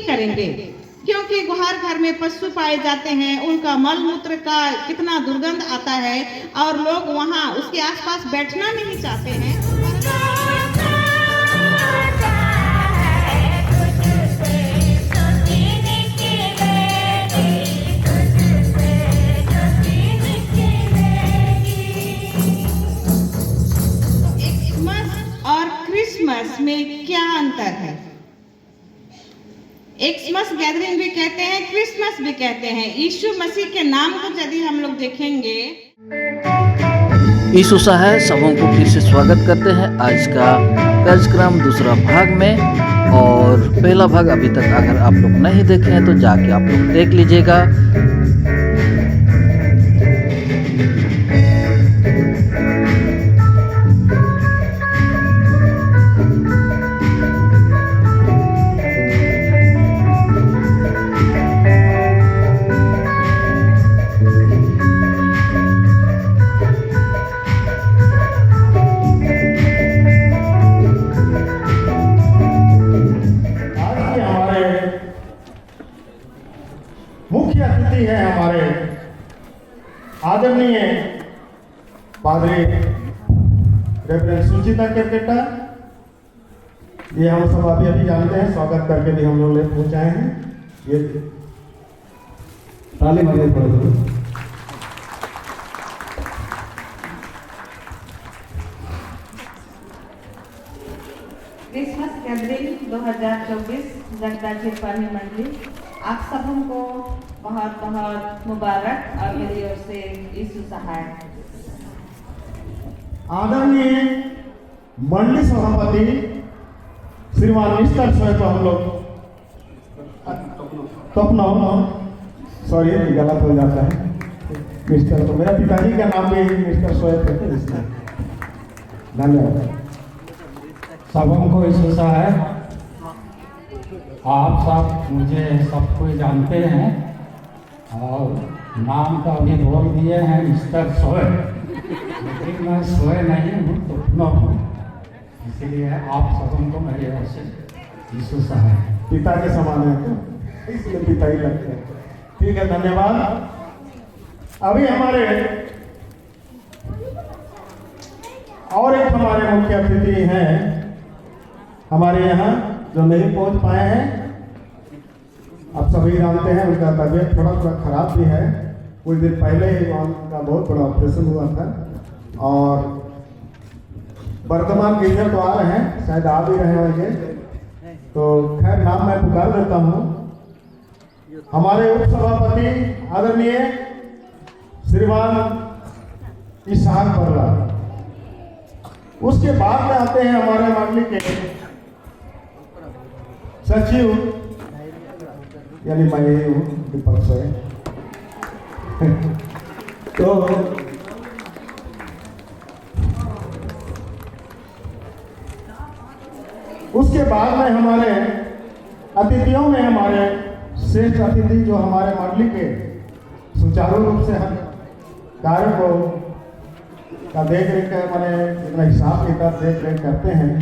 करेंगे, क्योंकि हर घर में पशु पाए जाते हैं, उनका मल मूत्र का कितना दुर्गंध आता है और लोग वहाँ उसके आसपास बैठना नहीं चाहते हैं। क्रिसमस में क्या अंतर है? एक्समस गैदरिंग भी कहते हैं, क्रिसमस भी कहते हैं। यीशु मसीह के नाम को यदि हम लोग देखेंगे, यीशु सहाय सबों को फिर से स्वागत करते हैं आज का कार्यक्रम दूसरा भाग में। और पहला भाग अभी तक अगर आप लोग नहीं देखे हैं तो जाके आप लोग देख लीजिएगा। मुख्य अतिथि है हमारे आदरणीय पादरी रेवरेंड सुचिता केरकेटा। ये हम सब अभी जानते हैं, स्वागत करके भी हम लोग ले पहुंचाए हैं। ये ताली मारिए पड़ दो। क्रिसमस गैदरिंग 2024 जगदा चिरपानी मंडली आप सबों को बहुत बहुत मुबारक और मेरी ओर से यीशु सहाय। आदरणीय मंडली सभापति श्रीमान मिस्टर सोए को हम लोग सॉरी गलत हो जाता है मिस्टर, तो मेरा पिताजी का नाम भी मिस्टर सोए कहते हैं। धन्यवाद। सबों को यीशु सहाय। आप सब मुझे सब कोई जानते हैं और नाम तो अभी बोल दिए हैं मिस्टर सोए, लेकिन मैं सोए नहीं हूँ, तो हूँ, इसलिए आप सबों को मेरी ओर से यीशु सहाय। पिता के समान है तो इसलिए पिता ही लगते हैं। ठीक है, धन्यवाद। अभी हमारे और एक हमारे मुख्य अतिथि हैं हमारे यहाँ जो नहीं पहुंच पाए हैं। आप सभी जानते हैं उनका तबीयत थोड़ा खराब भी है। कुछ दिन पहले ही उनका बहुत बड़ा ऑपरेशन हुआ था और वर्तमान के इधर तो आ रहे हैं, शायद आ भी रहे होंगे, तो खैर नाम मैं पुकार देता हूँ। हमारे उप सभापति आदरणीय श्रीमान इसहाक बर्रा। उसके बाद में आते हैं हमारे मंडली के सचिव, यानी मैं यही हूँ दीपक सोए। तो उसके बाद में हमारे अतिथियों में हमारे श्रेष्ठ अतिथि जो हमारे मंडली के सुचारू रूप से हम कार्य को का देख रेख मैंने इतना हिसाब किताब देख रेख करते हैं।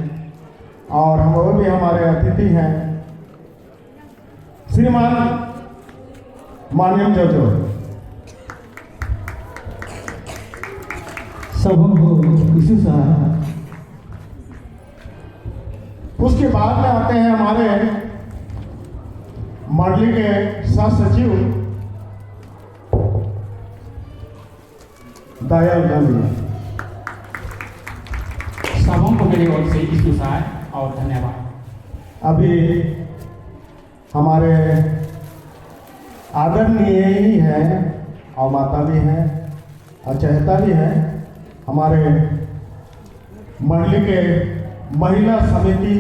और हम वो भी हमारे अतिथि हैं श्रीमान मान्यम जोजो। सबों को यीशु सहाय। उसके बाद में आते हैं हमारे मंडली के सह सचिव दयाल गांधी। सबों को मेरी ओर से यीशु सहाय और धन्यवाद। अभी हमारे आदरणीय ही हैं और माता भी हैं और चहेता भी हैं हमारे मंडली के महिला समिति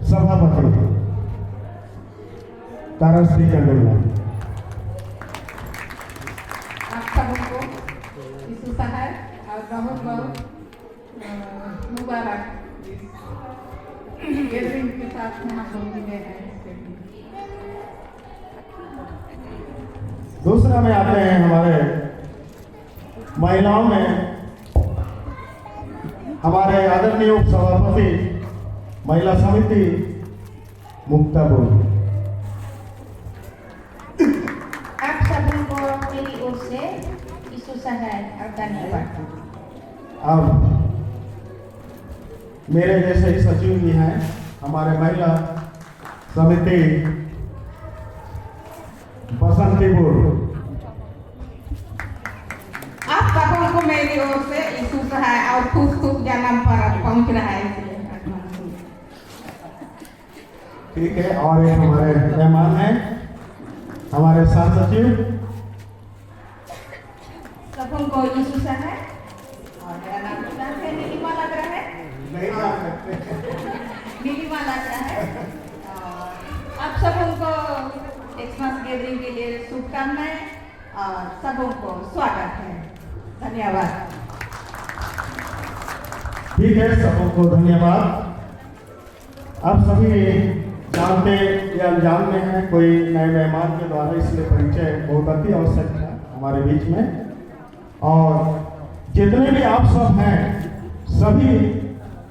सभापति ताराश्री कंडोला। आप सबों को यीशु सहाय और बहुत बहुत मुबारक। गैदरिंग के साथ में हम लोग मिले हैं। दूसरा में आते हैं हमारे महिलाओं में हमारे आदरणीय उप सभापति महिला समिति मुक्तापुर। आप सबों को मेरी ओर से यीशु सहाय और धन्यवाद। अब मेरे जैसे ही सचिव भी हैं हमारे महिला समिति बसंतीपुर। आप सबों को मेरी ओर से यीशु सहाय और खूब खूब जन्म पर पहुंच रहा है इसलिए। ठीक है, और एक हमारे मेहमान हैं हमारे साथ सचिव। सबों को यीशु सहाय और मेरा नाम सुशांत है। नीलिमा लग रहा है, नहीं जान सकते। नीलिमा लग रहा है। और आप सबों को क्रिसमस गैदरिंग के लिए शुभकामनाएं और सबों को स्वागत है। धन्यवाद। ठीक है, सबको धन्यवाद। आप सभी जानते या अनजान में हैं, कोई नए मेहमान के द्वारा इसलिए परिचय बहुत अति आवश्यक है हमारे बीच में। और जितने भी आप सब हैं सभी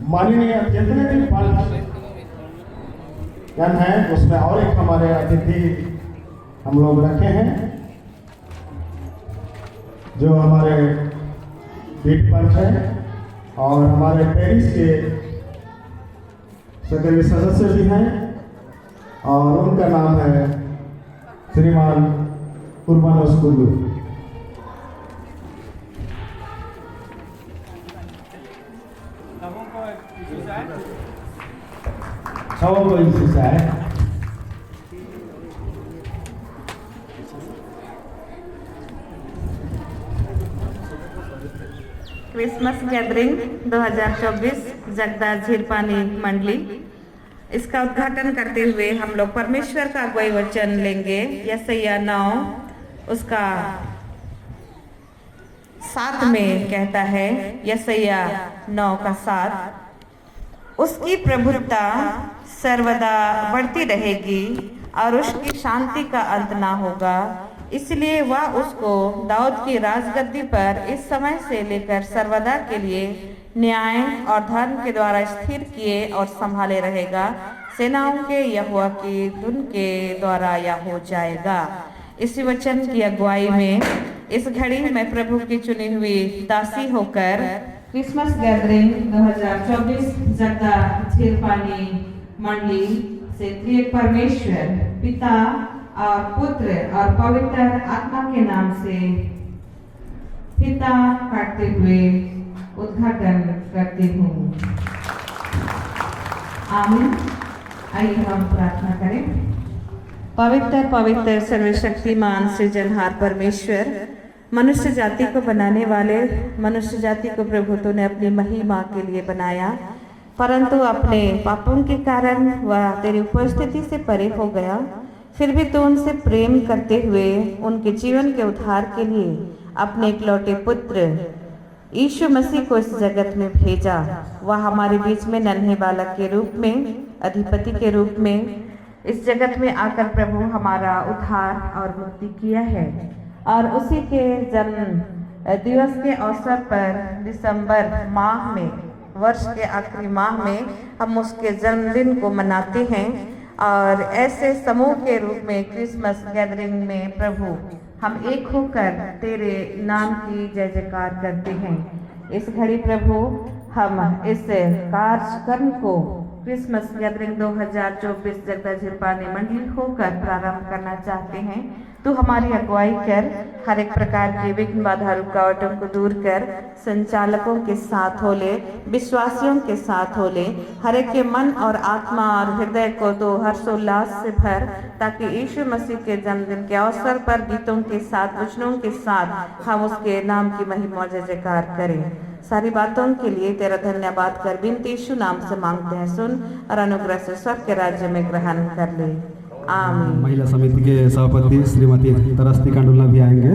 माननीय जितने भी पंच हैं उसमें और एक हमारे अतिथि हम लोग रखे हैं जो हमारे बीट पंच हैं और हमारे पेरिस के सक्रिय सदस्य भी हैं और उनका नाम है श्रीमान कुर्बानोस कुल्लू। सबों को यीशु सहाय। क्रिसमस गैदरिंग 2024 जगदा झीरपानी मंडली, इसका उद्घाटन करते हुए हम लोग परमेश्वर का अगुवाई वचन लेंगे। यशायाह 9 उसका 7 में कहता है, यशायाह 9 का 7, उसकी प्रभुता सर्वदा बढ़ती रहेगी और उसकी शांति का अंत ना होगा। इसलिए वह उसको दाऊद की राजगद्दी पर इस समय से लेकर सर्वदा के लिए न्याय और धर्म के द्वारा स्थिर किए और संभाले रहेगा। सेनाओं के यहोवा की धुन के द्वारा यह हो जाएगा। इसी वचन की अगुवाई में इस घड़ी में प्रभु की चुनी हुई दासी होकर क्रिसमस गैदरिंग 2024 जगदा झीरपानी मंडली से त्रिएक परमेश्वर पिता और पुत्र और पवित्र आत्मा के नाम से पिता काटते हुए उद्घाटन करती हूँ। आमीन। आइए हम प्रार्थना करें। पवित्र पवित्र सर्वशक्तिमान सृजनहार परमेश्वर, मनुष्य जाति को बनाने वाले, मनुष्य जाति को प्रभु तूने अपनी महिमा के लिए बनाया, परंतु अपने पापों के कारण वह तेरी उपस्थिति से परे हो गया। फिर भी तू उनसे प्रेम करते हुए उनके जीवन के उद्धार के लिए अपने इकलौते पुत्र यीशु मसीह को इस जगत में भेजा। वह हमारे बीच में नन्हे बालक के रूप में, अधिपति के रूप में इस जगत में आकर प्रभु हमारा उद्धार और मुक्ति किया है। और उसी के जन्म दिवस के अवसर पर दिसंबर माह में, वर्ष के आखिरी माह में हम उसके जन्मदिन को मनाते हैं और ऐसे समूह के रूप में क्रिसमस गैदरिंग में प्रभु हम एक होकर तेरे नाम की जय जयकार करते हैं। इस घड़ी प्रभु हम इस कार्यक्रम को क्रिसमस गैदरिंग 2024 जगदा झीरपानी मंडली होकर प्रारंभ करना चाहते हैं। तू हमारी अगुवाई कर, हर एक प्रकार की विघ्न बाधा रुकावटों को दूर कर, संचालकों के साथ हो ले, विश्वासियों के साथ हो ले, हर एक के मन और आत्मा और हृदय को तो हर्षोल्लास से भर, ताकि यीशु मसीह के जन्मदिन के अवसर पर गीतों के साथ, वचनों के साथ हम उसके नाम की महिमा जय जयकार करें। सारी बातों के लिए तेरा धन्यवाद कर विनती यीशु नाम से मांगते हैं, सुन और अनुग्रह से स्वर्ग के राज्य में ग्रहण कर ले। आमीन। महिला समिति के सभापति श्रीमती तरस्ती कांडुलना भी आएंगे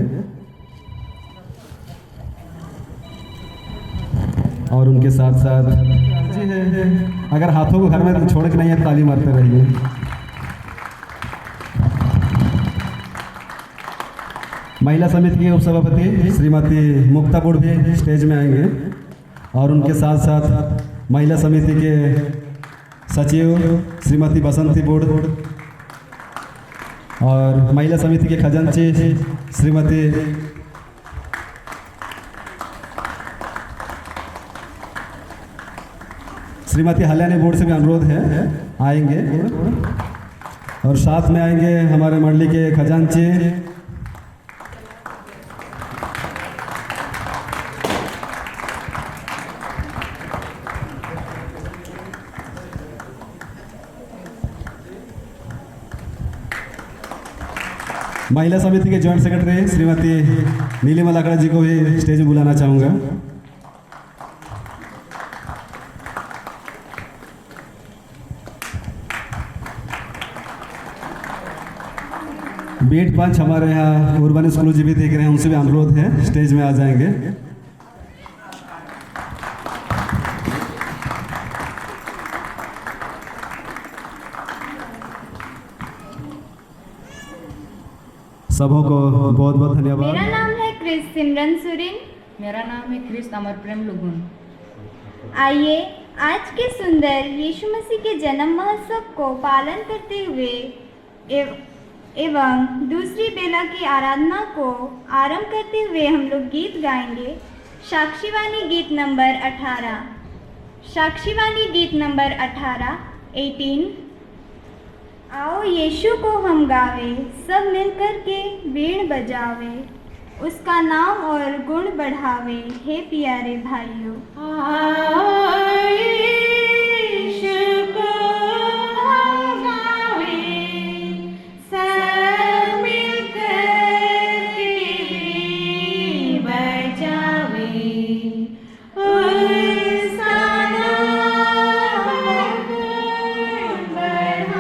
और उनके साथ साथ अगर हाथों को घर में छोड़ के नहीं है ताली मारते रहिए। महिला समिति के उपसभापति श्रीमती मुक्तापुर भी स्टेज में आएंगे और उनके साथ साथ महिला समिति के सचिव श्रीमती बसंती बुड़ और महिला समिति के खजांची श्रीमती हल्यानी बोर्ड से भी अनुरोध है आएंगे, और साथ में आएंगे हमारे मंडली के खजांची महिला समिति के जॉइंट सेक्रेटरी श्रीमती नीलिमा लाकड़ा जी को भी स्टेज में बुलाना चाहूँगा। बीट पंच हमारे यहाँ उर्बन स्कूल जी भी देख रहे हैं, उनसे भी अनुरोध है स्टेज में आ जाएंगे। सबों को बहुत बहुत धन्यवाद। मेरा नाम है क्रिस सिमरन सुरिन। मेरा नाम है क्रिस अमर प्रेम लुगुन। आइए आज के सुंदर यीशु मसीह के जन्म महोत्सव को पालन करते हुए एवं दूसरी बेला की आराधना को आरंभ करते हुए हम लोग गीत गाएंगे। साक्षीवाणी गीत नंबर 18। साक्षीवाणी गीत नंबर 18। आओ यीशु को हम गावे, सब मिलकर के वीण बजावे, उसका नाम और गुण बढ़ावे, हे प्यारे भाइयों। यीशु को हम गावे, सब मिलकर के वीण बजावे, उसका नाम और गुण बढ़ावे,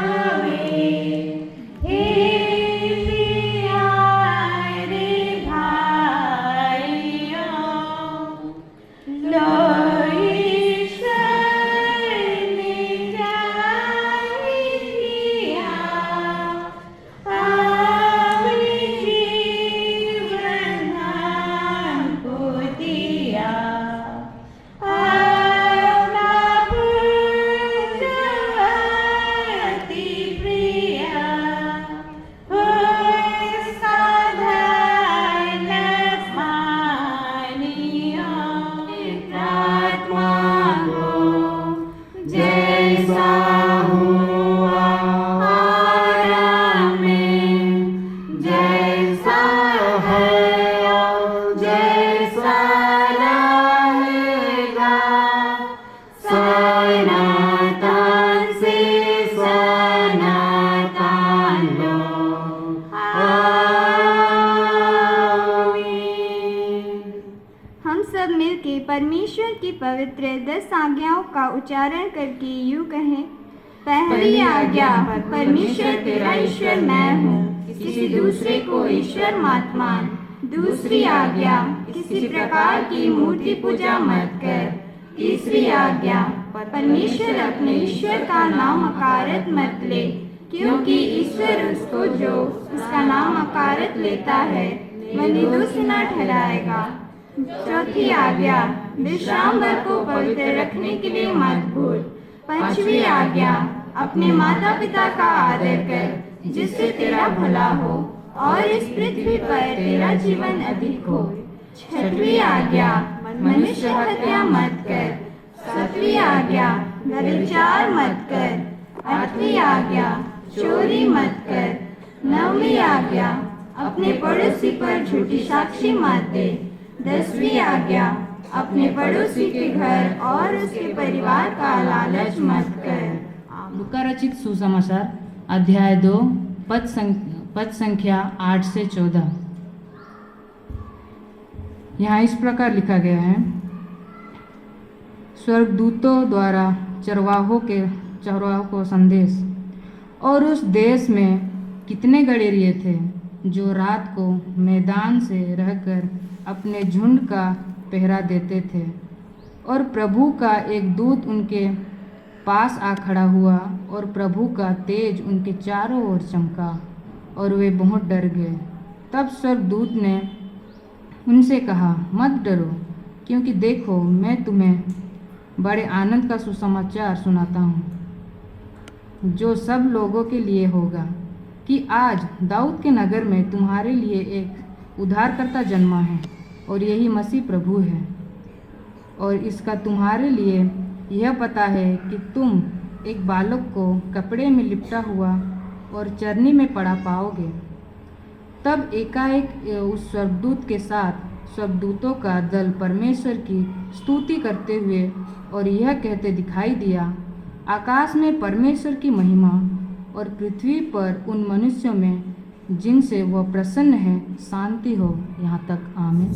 परमेश्वर की पवित्र 10 आज्ञाओं का उच्चारण करके यूँ कहें। पहली आज्ञा, परमेश्वर तेरा ईश्वर मैं हूँ, किसी दूसरे को ईश्वर मत मान। दूसरी आज्ञा, किसी प्रकार की मूर्ति पूजा मत कर। तीसरी आज्ञा, परमेश्वर अपने ईश्वर का नाम अकारत मत ले, क्योंकि ईश्वर उसको जो उसका नाम अकारत लेता है वह निर्दोष न ठहराएगा। चौथी आज्ञा, विश्राम भर को पवित्र रखने के लिए मत भूल। पांचवी आज्ञा, अपने माता पिता का आदर कर, जिससे तेरा भला हो और इस पृथ्वी पर तेरा जीवन अधिक हो। छठवीं आज्ञा, मनुष्य हत्या मत कर। सातवीं आज्ञा, व्यभिचार मत कर। आठवीं आज्ञा, चोरी मत कर। नौवीं आज्ञा, अपने पड़ोसी पर झूठी साक्षी मत दे। 10वीं आज्ञा, अपने पड़ोसी के घर और उसके परिवार का लालच मत कर। लूका रचित सुसमाचार अध्याय 2 पद संख्या 8 से 14। यहाँ इस प्रकार लिखा गया है। स्वर्गदूतों द्वारा चरवाहों को संदेश। और उस देश में कितने गडेरिये थे जो रात को मैदान से रहकर अपने झुंड का पहरा देते थे। और प्रभु का एक दूत उनके पास आ खड़ा हुआ और प्रभु का तेज उनके चारों ओर चमका और वे बहुत डर गए। तब स्वर्गदूत ने उनसे कहा, मत डरो, क्योंकि देखो मैं तुम्हें बड़े आनंद का सुसमाचार सुनाता हूँ, जो सब लोगों के लिए होगा, कि आज दाऊद के नगर में तुम्हारे लिए एक उद्धारकर्ता जन्मा है और यही मसीह प्रभु है। और इसका तुम्हारे लिए यह पता है कि तुम एक बालक को कपड़े में लिपटा हुआ और चरनी में पड़ा पाओगे। तब एकाएक उस स्वर्गदूत के साथ स्वर्गदूतों का दल परमेश्वर की स्तुति करते हुए और यह कहते दिखाई दिया, आकाश में परमेश्वर की महिमा और पृथ्वी पर उन मनुष्यों में जिनसे वह प्रसन्न है शांति हो। यहाँ तक आमीन।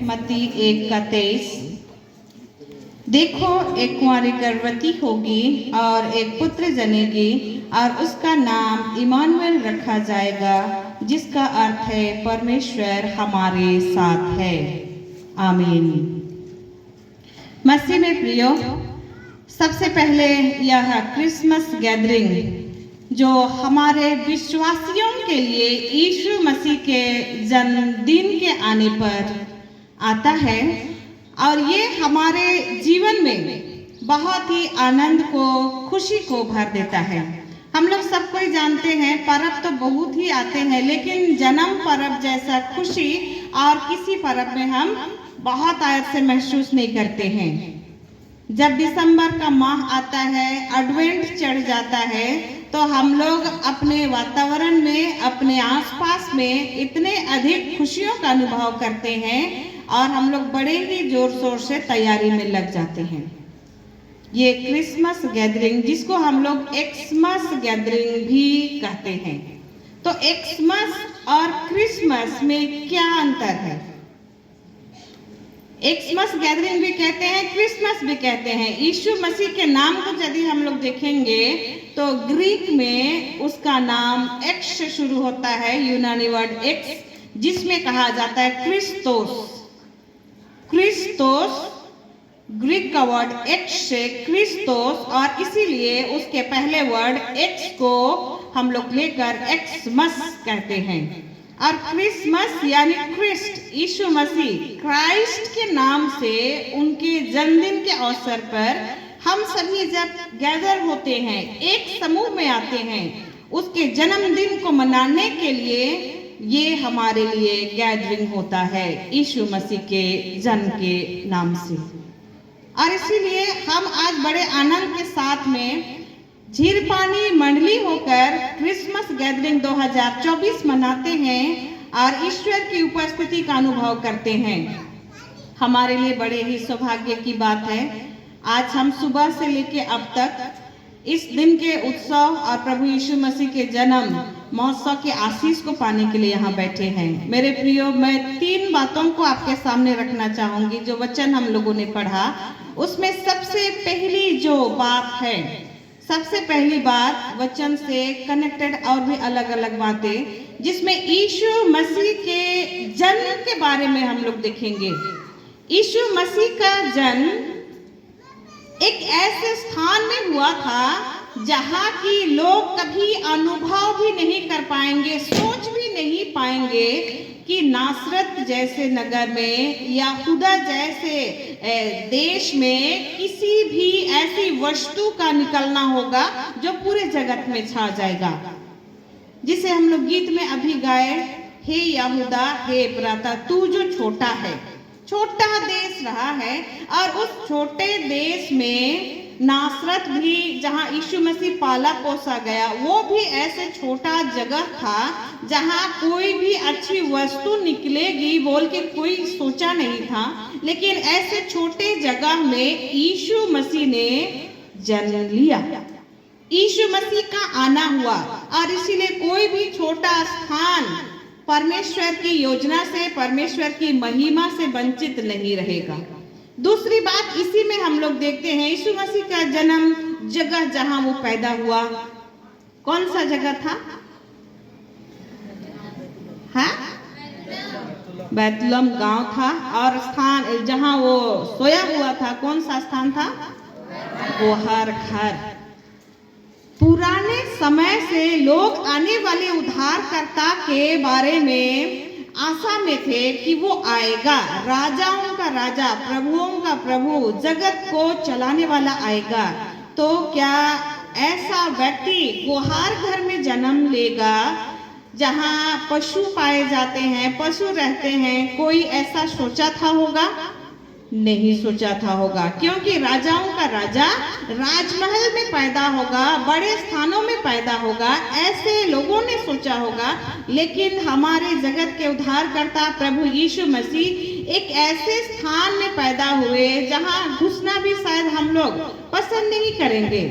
मत्ती 1:23। देखो, एक कुंवारी गर्भवती होगी और एक पुत्र जनेगी और उसका नाम इमानुएल रखा जाएगा, जिसका अर्थ है परमेश्वर हमारे साथ है। आमीन। मसीह में प्रियो, सबसे पहले यह क्रिसमस गैदरिंग जो हमारे विश्वासियों के लिए यीशु मसीह के जन्मदिन के आने पर आता है, और ये हमारे जीवन में बहुत ही आनंद को, खुशी को भर देता है। हम लोग सब कोई जानते हैं पर्व तो बहुत ही आते हैं, लेकिन जन्म पर्व जैसा खुशी और किसी पर्व में हम बहुत आयत से महसूस नहीं करते हैं। जब दिसंबर का माह आता है, एडवेंट चढ़ जाता है, तो हम लोग अपने वातावरण में, अपने आसपास में इतने अधिक खुशियों का अनुभव करते हैं और हम लोग बड़े ही जोर शोर से तैयारी में लग जाते हैं। ये क्रिसमस गैदरिंग, जिसको हम लोग एक्समस गैदरिंग भी कहते हैं, तो एक्समस और क्रिसमस में क्या अंतर है? एक्समस गैदरिंग भी कहते हैं, क्रिसमस भी कहते हैं। यीशु मसीह के नाम को यदि हम लोग देखेंगे तो ग्रीक में उसका नाम एक्स से शुरू होता है, यूनानी वर्ड एक्स, जिसमें कहा जाता है क्रिस्टोस। क्रिस्टोस ग्रीक का वर्ड एक्स से क्रिस्टोस, और इसीलिए उसके पहले वर्ड एक्स को हम लोग लेकर एक्समस कहते हैं। और क्रिसमस यानी क्रिस्ट, यीशु मसीह, क्राइस्ट के नाम से उनके जन्मदिन के अवसर पर हम सभी जब गैदर होते हैं, एक समूह में आते हैं, उसके जन्मदिन को मनाने के लिए ये हमारे लिए गैदरिंग होता है यीशु मसीह के जन्म के नाम से। और इसीलिए हम आज बड़े आनंद के साथ में झीरपानी मंडली होकर क्रिसमस गैदरिंग 2024 मनाते हैं और ईश्वर की उपस्थिति का अनुभव करते हैं। हमारे लिए बड़े ही सौभाग्य की बात है, आज हम सुबह से लेके अब तक इस दिन के उत्सव और प्रभु यीशु मसीह के जन्म महोत्सव के आशीष को पाने के लिए यहाँ बैठे हैं। मेरे प्रियो, मैं 3 बातों को आपके सामने रखना चाहूंगी जो वचन हम लोगों ने पढ़ा। उसमें सबसे पहली जो बात है, सबसे पहली बात वचन से कनेक्टेड और भी अलग अलग बातें, जिसमें यीशु मसीह के जन्म के बारे में हम लोग देखेंगे। यीशु मसीह का जन्म एक ऐसे स्थान में हुआ था जहाँ की लोग कभी अनुभव भी नहीं कर पाएंगे, सोच भी नहीं पाएंगे कि नासरत जैसे नगर में या खुदा जैसे देश में किसी भी ऐसी वस्तु का निकलना होगा जो पूरे जगत में छा जाएगा, जिसे हम लोग गीत में अभी गाए, हे यहूदा हे एफ्राता तू जो छोटा है। छोटा देश रहा है और उस छोटे देश में नासरत भी, जहाँ यीशु मसीह पाला पोसा गया, वो भी ऐसे छोटा जगह था जहाँ कोई भी अच्छी वस्तु निकलेगी बोल के कोई सोचा नहीं था। लेकिन ऐसे छोटे जगह में यीशु मसीह ने जन्म लिया, यीशु मसीह का आना हुआ, और इसीलिए कोई भी छोटा स्थान परमेश्वर की योजना से, परमेश्वर की महिमा से वंचित नहीं रहेगा। दूसरी बात इसी में हम लोग देखते हैं, यीशु मसीह का जन्म जगह जहां वो पैदा हुआ, कौन सा जगह था? हाँ, बैतलहम गांव था, और स्थान जहां वो सोया हुआ था, कौन सा स्थान था? वो हर घर। पुराने समय से लोग आने वाले उद्धारकर्ता के बारे में आशा में थे कि वो आएगा, राजाओं का राजा, प्रभुओं का प्रभु, जगत को चलाने वाला आएगा। तो क्या ऐसा व्यक्ति गुहार घर में जन्म लेगा जहां पशु पाए जाते हैं, पशु रहते हैं? कोई ऐसा सोचा था होगा? नहीं सोचा था होगा, क्योंकि राजाओं का राजा राजमहल में पैदा होगा, बड़े स्थानों में पैदा होगा, ऐसे लोगों ने सोचा होगा। लेकिन हमारे जगत के उद्धारकर्ता प्रभु यीशु मसीह एक ऐसे स्थान में पैदा हुए जहां घुसना भी शायद हम लोग पसंद नहीं करेंगे,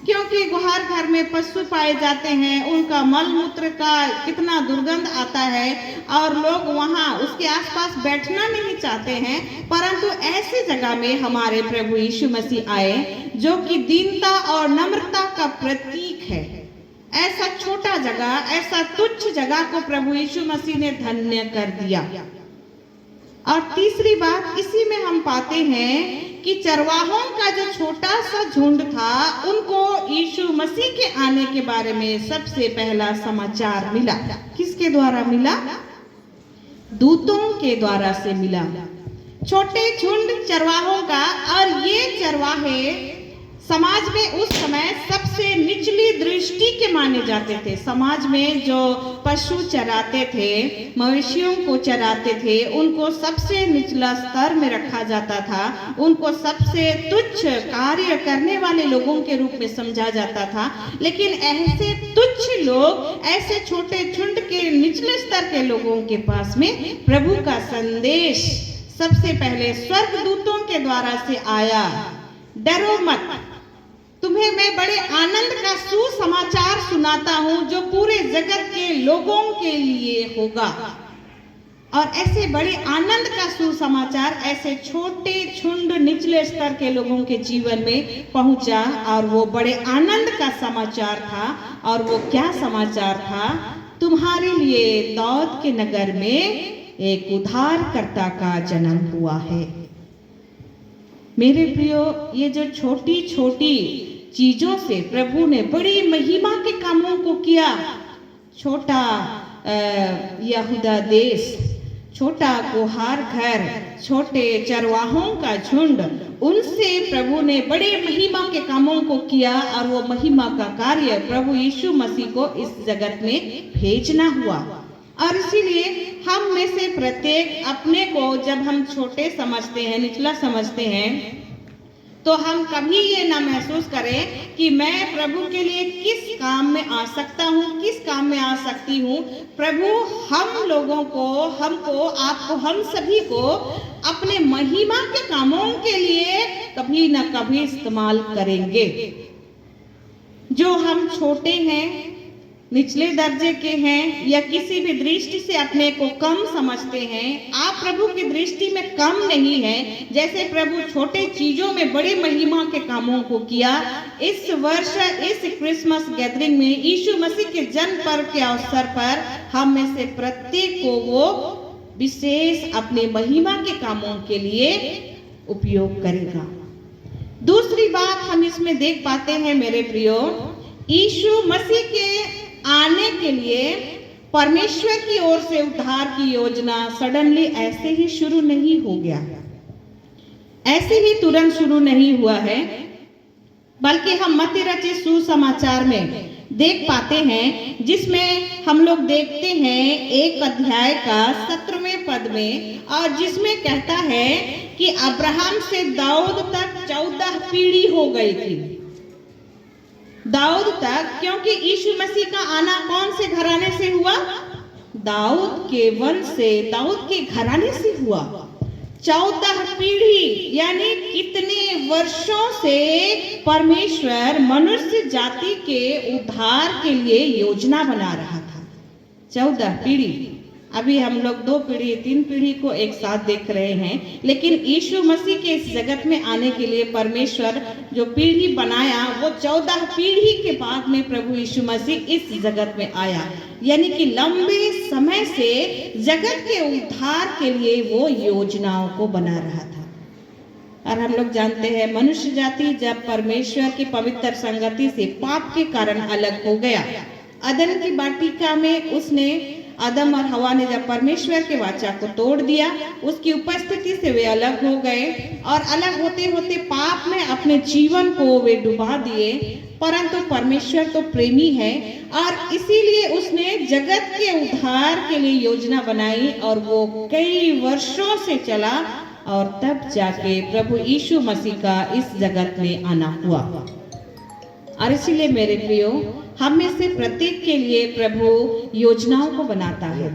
क्योंकि गुहार घर में पशु पाए जाते हैं, उनका मल मूत्र का कितना दुर्गंध आता है और लोग वहां उसके आसपास बैठना नहीं चाहते हैं। परंतु ऐसी जगह में हमारे प्रभु यीशु मसीह आए जो कि दीनता और नम्रता का प्रतीक है। ऐसा छोटा जगह, ऐसा तुच्छ जगह को प्रभु यीशु मसीह ने धन्य कर दिया। और तीसरी बात इसी में हम पाते हैं कि चरवाहों का जो छोटा सा झुंड था, उनको यीशु मसीह के आने के बारे में सबसे पहला समाचार मिला। किसके द्वारा मिला? दूतों के द्वारा से मिला। छोटे झुंड चरवाहों का, और ये चरवाहे समाज में उस समय सबसे निचली दृष्टि के माने जाते थे। समाज में जो पशु चराते थे, मवेशियों को चराते थे, उनको सबसे निचला स्तर में रखा जाता था। उनको सबसे तुच्छ कार्य करने वाले लोगों के रूप में समझा जाता था। लेकिन ऐसे तुच्छ लोग, ऐसे छोटे झुंड के निचले स्तर के लोगों के पास में प्रभु का संदेश सबसे पहले स्वर्गदूतों के द्वारा से आया। डरो मत, तुम्हें मैं बड़े आनंद का सुसमाचार सुनाता हूं जो पूरे जगत के लोगों के लिए होगा। और ऐसे बड़े आनंद का सुसमाचार ऐसे छोटे झुंड निचले स्तर के लोगों के जीवन में पहुंचा और वो बड़े आनंद का समाचार था। और वो क्या समाचार था? तुम्हारे लिए दाऊद के नगर में एक उद्धारकर्ता का जन्म हुआ है। मेरे प्रियो, ये जो छोटी छोटी चीजों से प्रभु ने बड़ी महिमा के कामों को किया। छोटा यहूदा देश, छोटा गुहार घर, छोटे चरवाहों का झुंड, उनसे प्रभु ने बड़े महिमा के कामों को किया। और वो महिमा का कार्य प्रभु यीशु मसीह को इस जगत में भेजना हुआ। और इसीलिए हम में से प्रत्येक अपने को जब हम छोटे समझते हैं, निचला समझते हैं, तो हम कभी ये ना महसूस करें कि मैं प्रभु के लिए किस काम में आ सकता हूँ, किस काम में आ सकती हूँ। प्रभु हम लोगों को, हमको, आपको, हम सभी को अपने महिमा के कामों के लिए कभी ना कभी इस्तेमाल करेंगे। जो हम छोटे हैं, निचले दर्जे के हैं, या किसी भी दृष्टि से अपने को कम समझते हैं, आप प्रभु की दृष्टि में कम नहीं हैं। जैसे प्रभु छोटे चीजों में बड़े महिमा के कामों को किया, इस वर्ष इस क्रिसमस गैदरिंग में यीशु मसीह के जन्म पर्व के अवसर पर हम में से प्रत्येक को वो विशेष अपने महिमा के कामों के लिए उपयोग करेगा। दूसरी बात हम इसमें देख पाते हैं मेरे प्रियो, यीशु मसीह के आने के लिए परमेश्वर की ओर से उद्धार की योजना सडनली ऐसे ही शुरू नहीं हो गया, ऐसे ही तुरंत शुरू नहीं हुआ है। बल्कि हम मत्ती रचित सुसमाचार में देख पाते हैं, जिसमें हम लोग देखते हैं एक अध्याय का 17वें पद में, और जिसमें कहता है कि अब्राहम से दाऊद तक 14 पीढ़ी हो गई थी। दाऊद तक, क्योंकि यीशु मसीह का आना कौन से घराने से हुआ? दाऊद के वंश से, दाऊद के घराने से हुआ। 14 पीढ़ी, यानी कितने वर्षों से परमेश्वर मनुष्य जाति के उद्धार के लिए योजना बना रहा था। 14 पीढ़ी। अभी हम लोग 2 पीढ़ी 3 पीढ़ी को एक साथ देख रहे हैं, लेकिन यीशु मसीह के इस जगत में आने के लिए परमेश्वर जो पीढ़ी बनाया, वो 14 पीढ़ी के बाद में प्रभु यीशु मसीह इस जगत में आया। यानी कि लंबे समय से जगत के उद्धार के लिए वो योजनाओं को बना रहा था। और हम लोग जानते हैं, मनुष्य जाति जब परमेश्वर की पवित्र संगति से पाप के कारण अलग हो गया, अदन की वाटिका में उसने, आदम और हवा ने जब परमेश्वर के वाचा को तोड़ दिया, उसकी उपस्थिति से वे अलग हो गए। और अलग होते होते पाप में अपने जीवन को वे डुबा दिए। परंतु परमेश्वर तो प्रेमी है, और इसीलिए उसने जगत के उद्धार के लिए योजना बनाई, और वो कई वर्षों से चला, और तब जाके प्रभु यीशु मसीह का इस जगत में आना हुआ। और इसीलिए मेरे प्रियो, हम में से प्रत्येक के लिए प्रभु योजनाओं को बनाता है।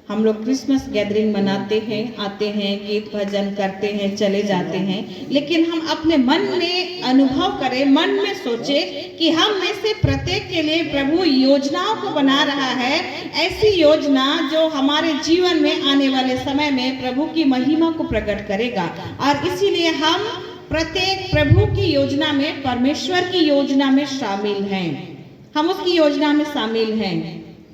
हम लोग क्रिसमस गैदरिंग मनाते हैं, आते हैं, गीत भजन करते हैं, चले जाते हैं, लेकिन हम अपने मन में अनुभव करें, मन में सोचे कि हम में से प्रत्येक के लिए प्रभु योजनाओं को बना रहा है। ऐसी योजना जो हमारे जीवन में आने वाले समय में प्रभु की महिमा को प्रकट करेगा। और इसीलिए हम प्रत्येक प्रभु की योजना में, परमेश्वर की योजना में शामिल हैं। हम उसकी योजना में शामिल हैं,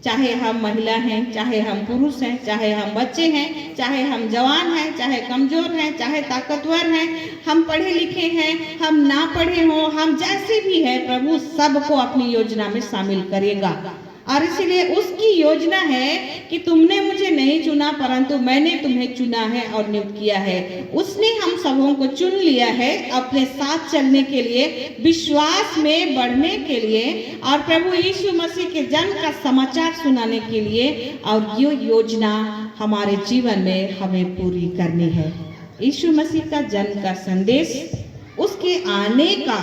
चाहे हम महिला हैं, चाहे हम पुरुष हैं, चाहे हम बच्चे हैं, चाहे हम जवान हैं, चाहे कमजोर हैं, चाहे ताकतवर हैं, हम पढ़े लिखे हैं, हम ना पढ़े हों, हम जैसे भी हैं, प्रभु सबको अपनी योजना में शामिल करेगा। और इसलिए उसकी योजना है कि तुमने मुझे नहीं चुना परंतु मैंने तुम्हें चुना है और नियुक्त किया है। उसने हम सबों को चुन लिया है अपने साथ चलने के लिए, विश्वास में बढ़ने के लिए और प्रभु यीशु मसीह के जन्म का समाचार सुनाने के लिए, और ये योजना हमारे जीवन में हमें पूरी करनी है। यीशु मसीह का जन्म का संदेश, उसके आने का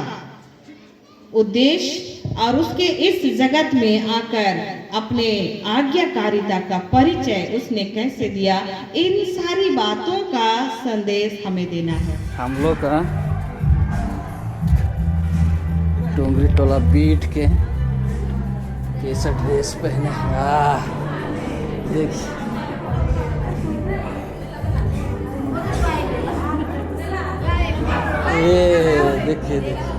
उद्देश्य और उसके इस जगत में आकर अपने आज्ञाकारिता का परिचय उसने कैसे दिया, इन सारी बातों का संदेश हमें देना है। हम लोग का डोंगरी टोला बीट के कैसा ड्रेस पहने, देखिए ये देखिए देखिए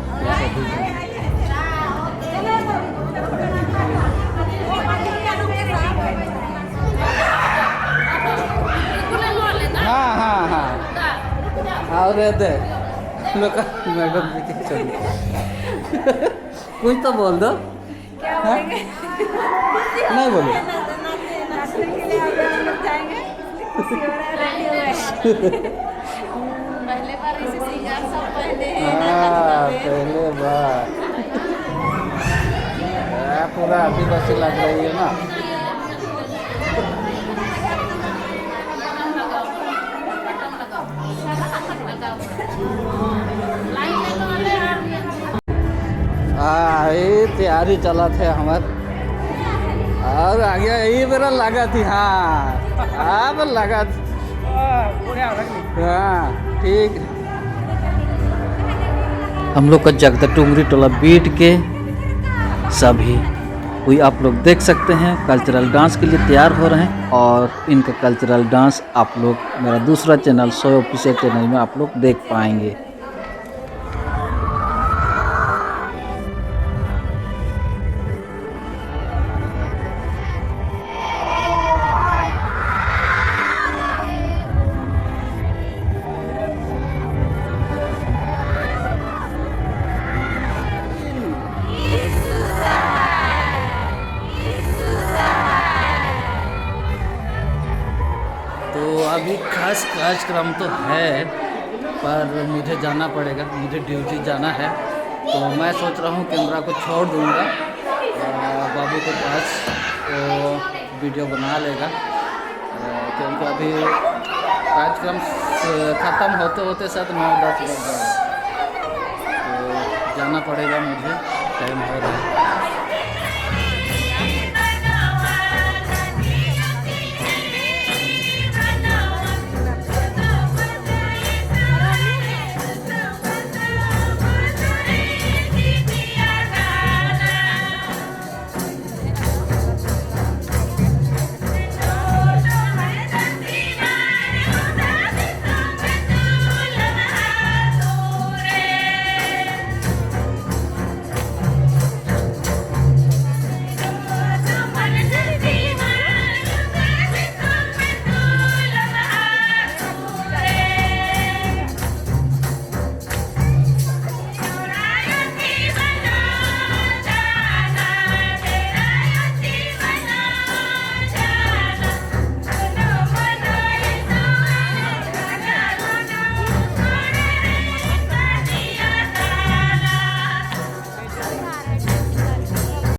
हाँ और दे लोग मैडम जी के चलिए कुछ तो बोल दो। हाँ? नहीं बोलो। पहले बार इसे सिंगार सब पहने हैं। पहले बार पूरा आदिवासी लग रही है ना। ये तैयारी चला थे हमार और आगे यही मेरा लगा थी। हाँ अब लगा थी। हाँ ठीक। हम लोग का जगदा टुंगरी टोला बीट के सभी कोई आप लोग देख सकते हैं कल्चरल डांस के लिए तैयार हो रहे हैं, और इनका कल्चरल डांस आप लोग मेरा दूसरा चैनल सोय ऑफिशियल चैनल में आप लोग देख पाएंगे। तो अभी खास कार्यक्रम तो है पर मुझे जाना पड़ेगा, मुझे ड्यूटी जाना है, तो मैं सोच रहा हूँ कैमरा को छोड़ दूँगा बाबू के पास, तो वीडियो बना लेगा क्योंकि अभी कार्यक्रम ख़त्म होते होते शायद 9-10 बज जाएगा, तो जाना पड़ेगा मुझे, टाइम हो रहा है।